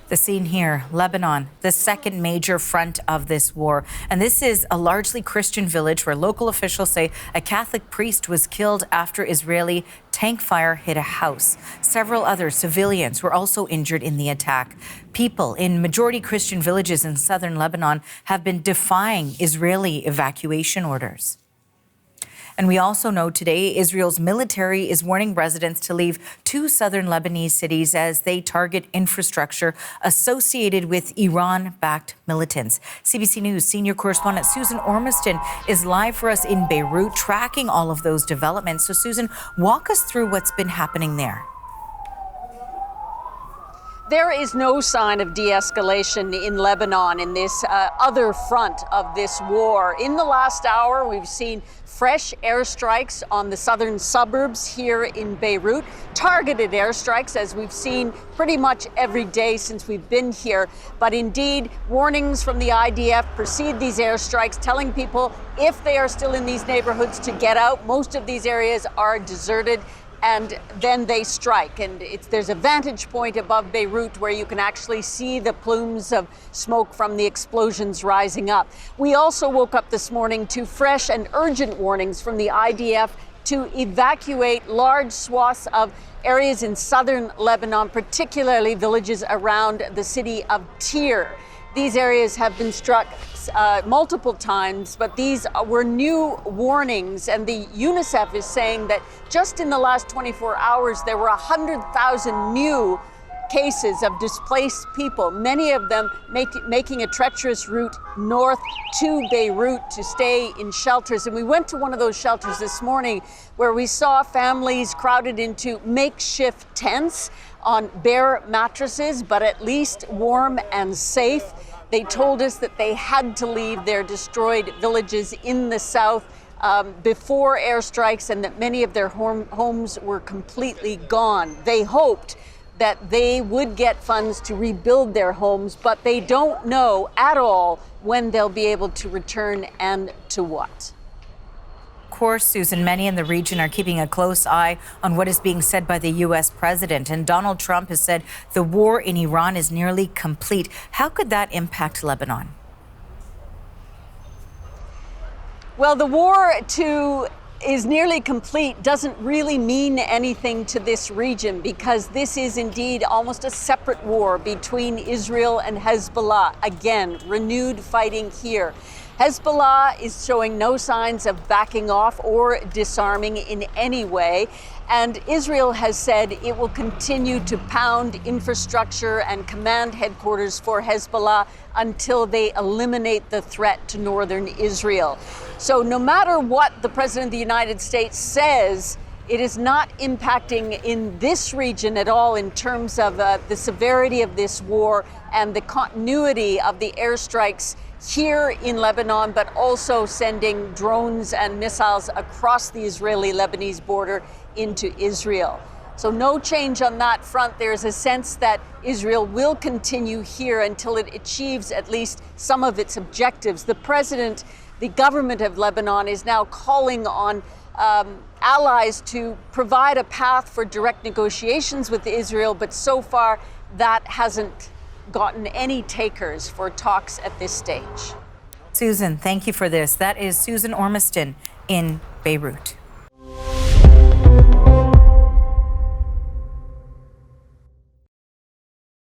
The scene here, Lebanon, the second major front of this war. And this is a largely Christian village where local officials say a Catholic priest was killed after Israeli tank fire hit a house. Several other civilians were also injured in the attack. People in majority Christian villages in southern Lebanon have been defying Israeli evacuation orders. And we also know today Israel's military is warning residents to leave two southern Lebanese cities as they target infrastructure associated with Iran-backed militants. CBC News senior correspondent Susan Ormiston is live for us in Beirut, tracking all of those developments. So Susan, walk us through what's been happening there. There is no sign of de-escalation in Lebanon in this other front of this war. In the last hour, we've seen fresh airstrikes on the southern suburbs here in Beirut, targeted airstrikes, as we've seen pretty much every day since we've been here. But indeed, warnings from the IDF precede these airstrikes, telling people if they are still in these neighborhoods to get out. Most of these areas are deserted. And then they strike. And there's a vantage point above Beirut where you can actually see the plumes of smoke from the explosions rising up. We also woke up this morning to fresh and urgent warnings from the IDF to evacuate large swaths of areas in southern Lebanon, particularly villages around the city of Tyre. These areas have been struck multiple times, but these were new warnings. And the UNICEF is saying that just in the last 24 hours, there were 100,000 new cases of displaced people, many of them making a treacherous route north to Beirut to stay in shelters. And we went to one of those shelters this morning where we saw families crowded into makeshift tents on bare mattresses, but at least warm and safe. They told us that they had to leave their destroyed villages in the south before airstrikes and that many of their homes were completely gone. They hoped that they would get funds to rebuild their homes, but they don't know at all when they'll be able to return and to what. Of course, Susan, many in the region are keeping a close eye on what is being said by the U.S. president. And Donald Trump has said the war in Iran is nearly complete. How could that impact Lebanon? Well, the war is nearly complete doesn't really mean anything to this region, because this is indeed almost a separate war between Israel and Hezbollah. Again, renewed fighting here. Hezbollah is showing no signs of backing off or disarming in any way. And Israel has said it will continue to pound infrastructure and command headquarters for Hezbollah until they eliminate the threat to northern Israel. So no matter what the President of the United States says, it is not impacting in this region at all in terms of the severity of this war and the continuity of the airstrikes here in Lebanon, but also sending drones and missiles across the Israeli-Lebanese border into Israel. So no change on that front. There's a sense that Israel will continue here until it achieves at least some of its objectives. The president, the government of Lebanon is now calling on allies to provide a path for direct negotiations with Israel, but so far that hasn't gotten any takers for talks at this stage. Susan, thank you for this. That is Susan Ormiston in Beirut.